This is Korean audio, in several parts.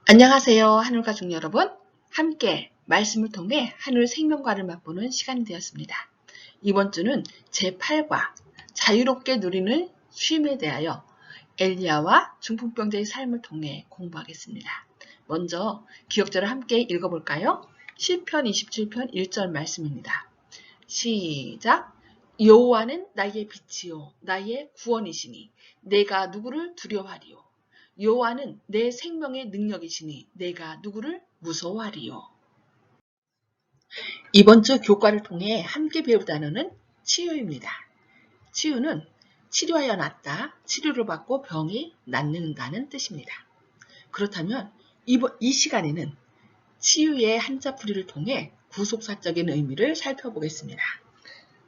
안녕하세요. 하늘가족 여러분. 함께 말씀을 통해 하늘 생명과를 맛보는 시간이 되었습니다. 이번 주는 제8과 자유롭게 누리는 쉼에 대하여 엘리야와 중풍병자의 삶을 통해 공부하겠습니다. 먼저 기억절을 함께 읽어볼까요? 시편 27편 1절 말씀입니다. 시작! 여호와는 나의 빛이요 나의 구원이시니 내가 누구를 두려워하리요. 여호와는 내 생명의 능력이시니 내가 누구를 무서워하리요. 이번 주 교과를 통해 함께 배울 단어는 치유입니다. 치유는 치료하여 낫다, 치료를 받고 병이 낫는다는 뜻입니다. 그렇다면 이 시간에는 치유의 한자풀이를 통해 구속사적인 의미를 살펴보겠습니다.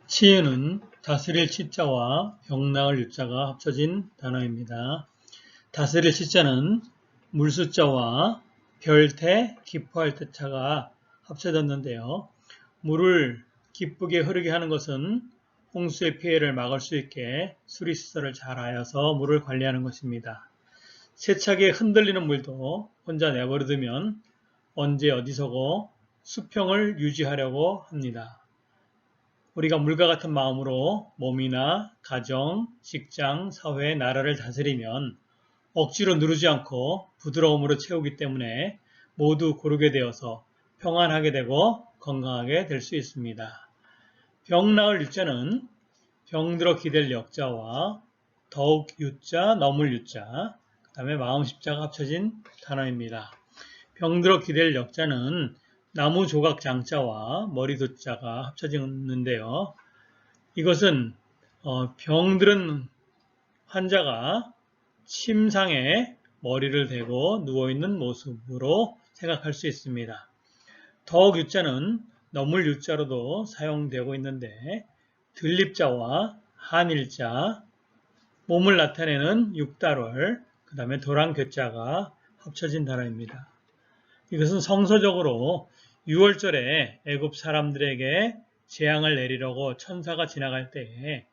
치유는 다스릴 치자와 병나을 유자가 합쳐진 단어입니다. 다스릴 치자는 물수자와 별태, 기뻐할 뜻자가 합쳐졌는데요. 물을 기쁘게 흐르게 하는 것은 홍수의 피해를 막을 수 있게 수리시설을 잘 하여서 물을 관리하는 것입니다. 세차게 흔들리는 물도 혼자 내버려두면 언제 어디서고 수평을 유지하려고 합니다. 우리가 물과 같은 마음으로 몸이나 가정, 직장, 사회, 나라를 다스리면 억지로 누르지 않고 부드러움으로 채우기 때문에 모두 고르게 되어서 평안하게 되고 건강하게 될 수 있습니다. 병나을 유자는 병들어 기댈 역자와 더욱 유자, 넘을 유자, 그 다음에 마음 십자가 합쳐진 단어입니다. 병들어 기댈 역자는 나무 조각 장자와 머리 돛자가 합쳐졌는데요. 이것은 병들은 환자가 침상에 머리를 대고 누워있는 모습으로 생각할 수 있습니다. 더욱 유자는 너물 유자로도 사용되고 있는데 들립자와 한일자, 몸을 나타내는 육달월, 그 다음에 도랑교자가 합쳐진 단어입니다. 이것은 성서적으로 6월절에 애굽 사람들에게 재앙을 내리려고 천사가 지나갈 때에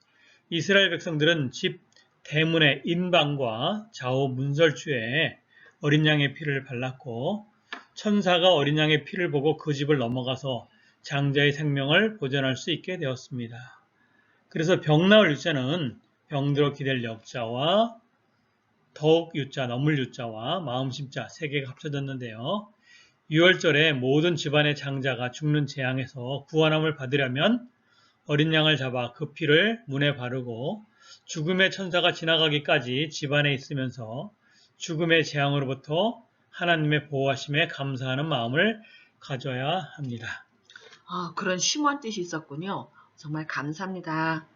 이스라엘 백성들은 집 대문의 인방과 좌우 문설주에 어린 양의 피를 발랐고 천사가 어린 양의 피를 보고 그 집을 넘어가서 장자의 생명을 보존할 수 있게 되었습니다. 그래서 병나을 유자는 병들어 기댈 역자와 더욱 유자, 너물 유자와 마음 심자 세 개가 합쳐졌는데요. 6월절에 모든 집안의 장자가 죽는 재앙에서 구원함을 받으려면 어린 양을 잡아 그 피를 문에 바르고 죽음의 천사가 지나가기까지 집안에 있으면서 죽음의 재앙으로부터 하나님의 보호하심에 감사하는 마음을 가져야 합니다. 그런 심오한 뜻이 있었군요. 정말 감사합니다.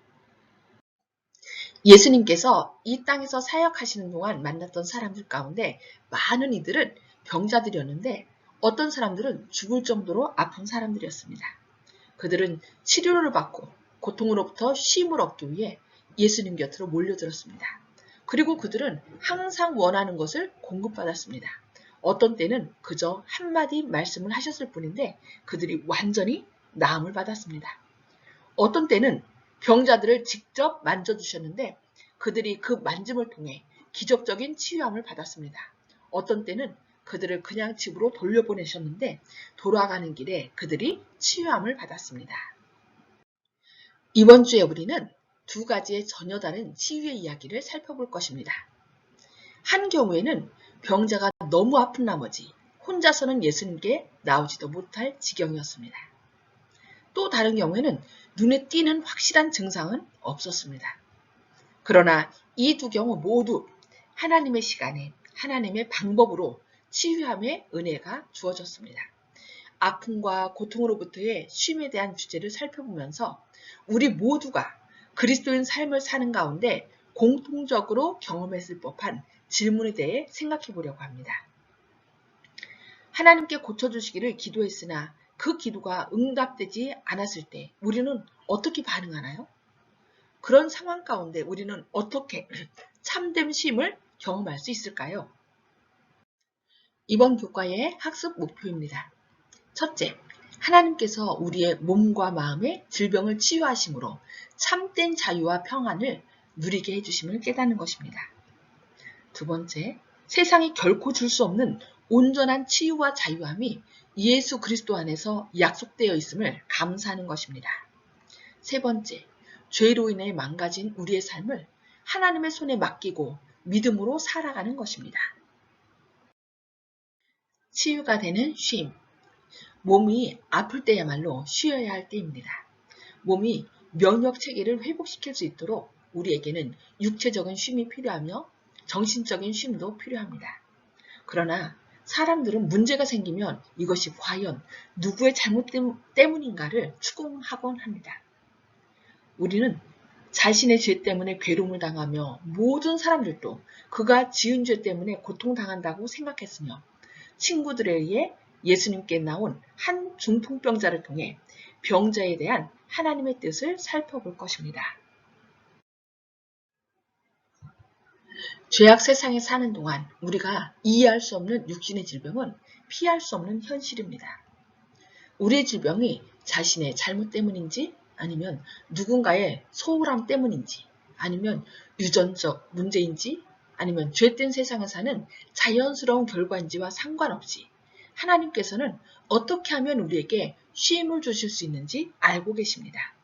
예수님께서 이 땅에서 사역하시는 동안 만났던 사람들 가운데 많은 이들은 병자들이었는데 어떤 사람들은 죽을 정도로 아픈 사람들이었습니다. 그들은 치료를 받고 고통으로부터 쉼을 얻기 위해 예수님 곁으로 몰려들었습니다. 그리고 그들은 항상 원하는 것을 공급받았습니다. 어떤 때는 그저 한마디 말씀을 하셨을 뿐인데 그들이 완전히 나음을 받았습니다. 어떤 때는 병자들을 직접 만져주셨는데 그들이 그 만짐을 통해 기적적인 치유함을 받았습니다. 어떤 때는 그들을 그냥 집으로 돌려보내셨는데 돌아가는 길에 그들이 치유함을 받았습니다. 이번 주에 우리는 두 가지의 전혀 다른 치유의 이야기를 살펴볼 것입니다. 한 경우에는 병자가 너무 아픈 나머지 혼자서는 예수님께 나오지도 못할 지경이었습니다. 또 다른 경우에는 눈에 띄는 확실한 증상은 없었습니다. 그러나 이 두 경우 모두 하나님의 시간에 하나님의 방법으로 치유함의 은혜가 주어졌습니다. 아픔과 고통으로부터의 쉼에 대한 주제를 살펴보면서 우리 모두가 그리스도인 삶을 사는 가운데 공통적으로 경험했을 법한 질문에 대해 생각해 보려고 합니다. 하나님께 고쳐주시기를 기도했으나 그 기도가 응답되지 않았을 때 우리는 어떻게 반응하나요? 그런 상황 가운데 우리는 어떻게 참된 쉼을 경험할 수 있을까요? 이번 교과의 학습 목표입니다. 첫째, 하나님께서 우리의 몸과 마음의 질병을 치유하심으로 참된 자유와 평안을 누리게 해주심을 깨닫는 것입니다. 두 번째, 세상이 결코 줄 수 없는 온전한 치유와 자유함이 예수 그리스도 안에서 약속되어 있음을 감사하는 것입니다. 세 번째, 죄로 인해 망가진 우리의 삶을 하나님의 손에 맡기고 믿음으로 살아가는 것입니다. 치유가 되는 쉼. 몸이 아플 때야말로 쉬어야 할 때입니다. 몸이 면역 체계를 회복시킬 수 있도록 우리에게는 육체적인 쉼이 필요하며 정신적인 쉼도 필요합니다. 그러나 사람들은 문제가 생기면 이것이 과연 누구의 잘못 때문인가를 추궁하곤 합니다. 우리는 자신의 죄 때문에 괴로움을 당하며 모든 사람들도 그가 지은 죄 때문에 고통당한다고 생각했으며 친구들에 의해 예수님께 나온 한 중풍병자를 통해 병자에 대한 하나님의 뜻을 살펴볼 것입니다. 죄악 세상에 사는 동안 우리가 이해할 수 없는 육신의 질병은 피할 수 없는 현실입니다. 우리의 질병이 자신의 잘못 때문인지 아니면 누군가의 소홀함 때문인지 아니면 유전적 문제인지 아니면 죄된 세상에 사는 자연스러운 결과인지와 상관없이 하나님께서는 어떻게 하면 우리에게 쉼을 주실 수 있는지 알고 계십니다.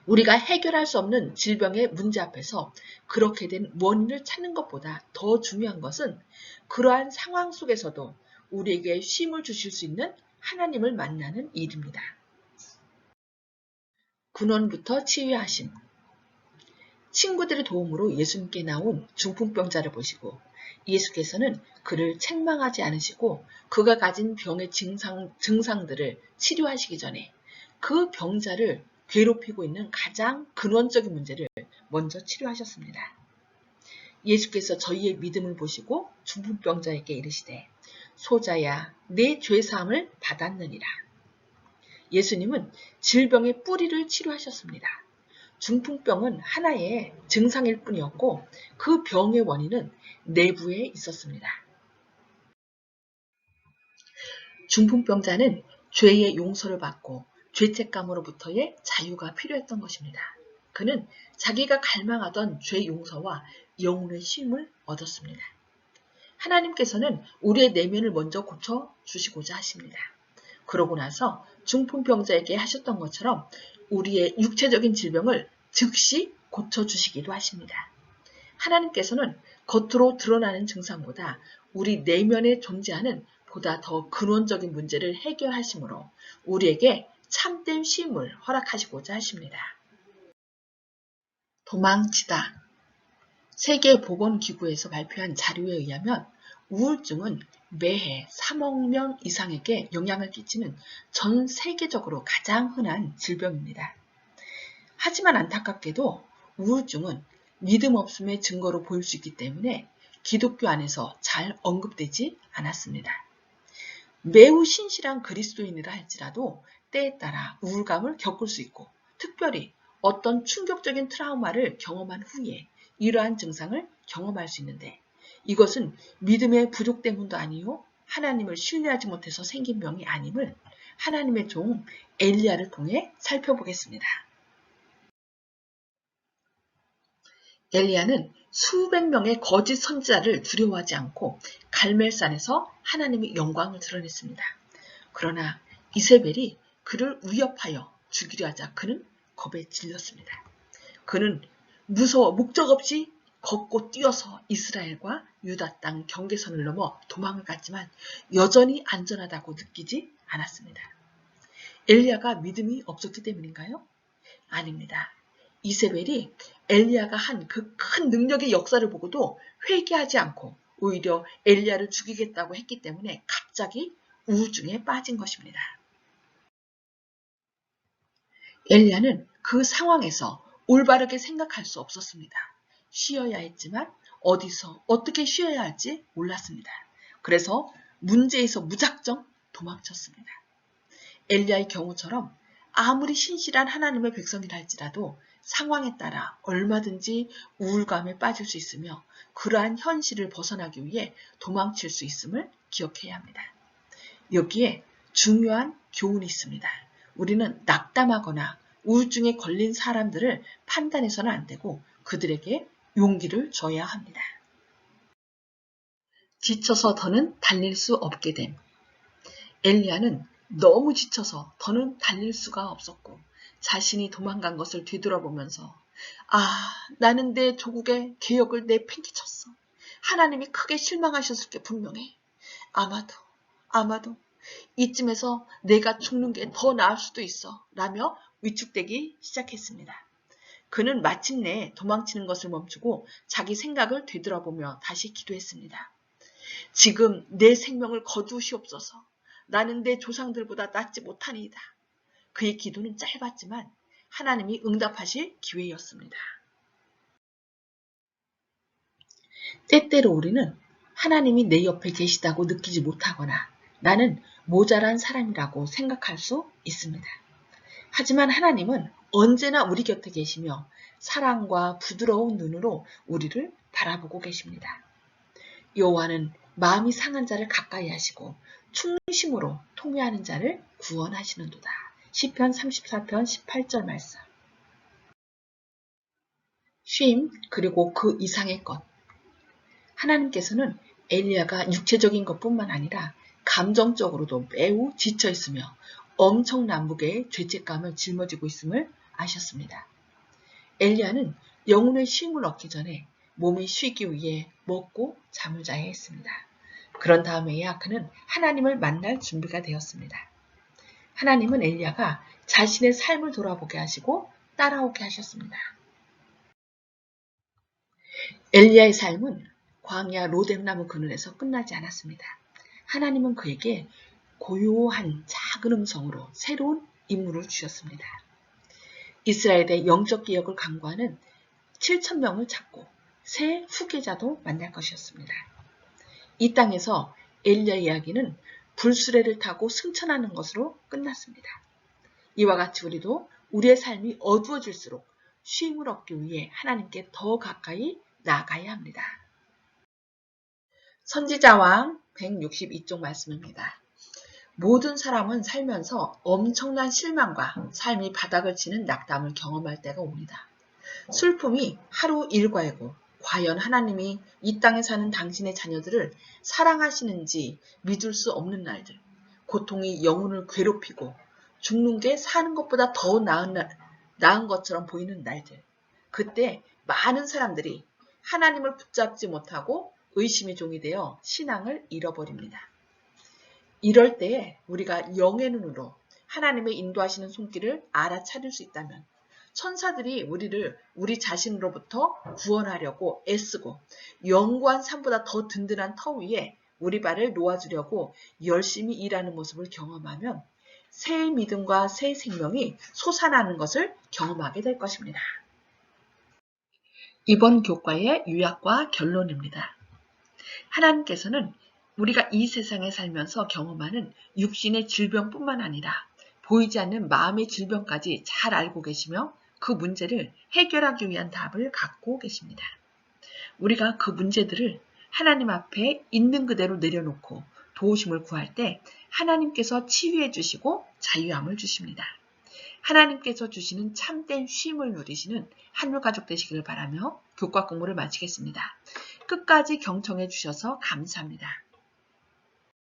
우리가 해결할 수 없는 질병의 문제 앞에서 그렇게 된 원인을 찾는 것보다 더 중요한 것은 그러한 상황 속에서도 우리에게 쉼을 주실 수 있는 하나님을 만나는 일입니다. 근원부터 치유하심. 친구들의 도움으로 예수님께 나온 중풍병자를 보시고 예수께서는 그를 책망하지 않으시고 그가 가진 병의 증상들을 치료하시기 전에 그 병자를 괴롭히고 있는 가장 근원적인 문제를 먼저 치료하셨습니다. 예수께서 저희의 믿음을 보시고 중풍병자에게 이르시되 소자야 내 죄사함을 받았느니라. 예수님은 질병의 뿌리를 치료하셨습니다. 중풍병은 하나의 증상일 뿐이었고 그 병의 원인은 내부에 있었습니다. 중풍병자는 죄의 용서를 받고 죄책감으로부터의 자유가 필요했던 것입니다. 그는 자기가 갈망하던 죄 용서와 영혼의 쉼을 얻었습니다. 하나님께서는 우리의 내면을 먼저 고쳐주시고자 하십니다. 그러고 나서 중풍병자에게 하셨던 것처럼 우리의 육체적인 질병을 즉시 고쳐주시기도 하십니다. 하나님께서는 겉으로 드러나는 증상보다 우리 내면에 존재하는 보다 더 근원적인 문제를 해결하심으로 우리에게 참된 쉼을 허락하시고자 하십니다. 도망치다. 세계보건기구에서 발표한 자료에 의하면 우울증은 매해 3억 명 이상에게 영향을 끼치는 전 세계적으로 가장 흔한 질병입니다. 하지만 안타깝게도 우울증은 믿음 없음의 증거로 보일 수 있기 때문에 기독교 안에서 잘 언급되지 않았습니다. 매우 신실한 그리스도인이라 할지라도 때에 따라 우울감을 겪을 수 있고 특별히 어떤 충격적인 트라우마를 경험한 후에 이러한 증상을 경험할 수 있는데 이것은 믿음의 부족 때문도 아니요 하나님을 신뢰하지 못해서 생긴 병이 아님을 하나님의 종 엘리야를 통해 살펴보겠습니다. 엘리야는 수백 명의 거짓 선지자를 두려워하지 않고 갈멜산에서 하나님의 영광을 드러냈습니다. 그러나 이세벨이 그를 위협하여 죽이려 하자 그는 겁에 질렸습니다. 그는 무서워 목적 없이 걷고 뛰어서 이스라엘과 유다 땅 경계선을 넘어 도망을 갔지만 여전히 안전하다고 느끼지 않았습니다. 엘리야가 믿음이 없었기 때문인가요? 아닙니다. 이세벨이 엘리야가 한 그 큰 능력의 역사를 보고도 회개하지 않고 오히려 엘리야를 죽이겠다고 했기 때문에 갑자기 우울증에 빠진 것입니다. 엘리야는 그 상황에서 올바르게 생각할 수 없었습니다. 쉬어야 했지만 어디서 어떻게 쉬어야 할지 몰랐습니다. 그래서 문제에서 무작정 도망쳤습니다. 엘리야의 경우처럼 아무리 신실한 하나님의 백성이라 할지라도 상황에 따라 얼마든지 우울감에 빠질 수 있으며 그러한 현실을 벗어나기 위해 도망칠 수 있음을 기억해야 합니다. 여기에 중요한 교훈이 있습니다. 우리는 낙담하거나 우울증에 걸린 사람들을 판단해서는 안 되고 그들에게 용기를 줘야 합니다. 지쳐서 더는 달릴 수 없게 됨. 엘리야는 너무 지쳐서 더는 달릴 수가 없었고 자신이 도망간 것을 뒤돌아보면서 나는 내 조국의 개혁을 내팽개쳤어. 하나님이 크게 실망하셨을 게 분명해. 아마도 이쯤에서 내가 죽는 게 더 나을 수도 있어 라며 위축되기 시작했습니다. 그는 마침내 도망치는 것을 멈추고 자기 생각을 되돌아보며 다시 기도했습니다. 지금 내 생명을 거두시옵소서. 나는 내 조상들보다 낫지 못하니이다. 그의 기도는 짧았지만 하나님이 응답하실 기회였습니다. 때때로 우리는 하나님이 내 옆에 계시다고 느끼지 못하거나 나는 모자란 사람이라고 생각할 수 있습니다. 하지만 하나님은 언제나 우리 곁에 계시며 사랑과 부드러운 눈으로 우리를 바라보고 계십니다. 여호와는 마음이 상한 자를 가까이 하시고 충심으로 통회하는 자를 구원하시는도다. 시편 34편 18절 말씀. 쉼 그리고 그 이상의 것. 하나님께서는 엘리야가 육체적인 것뿐만 아니라 감정적으로도 매우 지쳐 있으며 엄청난 무게의 죄책감을 짊어지고 있음을 아셨습니다. 엘리야는 영혼의 쉼을 얻기 전에 몸이 쉬기 위해 먹고 잠을 자야 했습니다. 그런 다음에야 그는 하나님을 만날 준비가 되었습니다. 하나님은 엘리야가 자신의 삶을 돌아보게 하시고 따라오게 하셨습니다. 엘리야의 삶은 광야 로뎀나무 그늘에서 끝나지 않았습니다. 하나님은 그에게 고요한 작은 음성으로 새로운 임무를 주셨습니다. 이스라엘의 영적 개혁을 강구하는 7,000명을 찾고 새 후계자도 만날 것이었습니다. 이 땅에서 엘리야 이야기는 불수레를 타고 승천하는 것으로 끝났습니다. 이와 같이 우리도 우리의 삶이 어두워질수록 쉼을 얻기 위해 하나님께 더 가까이 나아가야 합니다. 선지자왕 162쪽 말씀입니다. 모든 사람은 살면서 엄청난 실망과 삶이 바닥을 치는 낙담을 경험할 때가 옵니다. 슬픔이 하루 일과이고 과연 하나님이 이 땅에 사는 당신의 자녀들을 사랑하시는지 믿을 수 없는 날들, 고통이 영혼을 괴롭히고 죽는 게 사는 것보다 더 나은 것처럼 보이는 날들, 그때 많은 사람들이 하나님을 붙잡지 못하고 의심의 종이 되어 신앙을 잃어버립니다. 이럴 때에 우리가 영의 눈으로 하나님의 인도하시는 손길을 알아차릴 수 있다면 천사들이 우리를 우리 자신으로부터 구원하려고 애쓰고 영구한 산보다 더 든든한 터 위에 우리 발을 놓아주려고 열심히 일하는 모습을 경험하면 새 믿음과 새 생명이 솟아나는 것을 경험하게 될 것입니다. 이번 교과의 요약과 결론입니다. 하나님께서는 우리가 이 세상에 살면서 경험하는 육신의 질병뿐만 아니라 보이지 않는 마음의 질병까지 잘 알고 계시며 그 문제를 해결하기 위한 답을 갖고 계십니다. 우리가 그 문제들을 하나님 앞에 있는 그대로 내려놓고 도우심을 구할 때 하나님께서 치유해 주시고 자유함을 주십니다. 하나님께서 주시는 참된 쉼을 누리시는 한물가족 되시기를 바라며 교과 공부를 마치겠습니다. 끝까지 경청해 주셔서 감사합니다.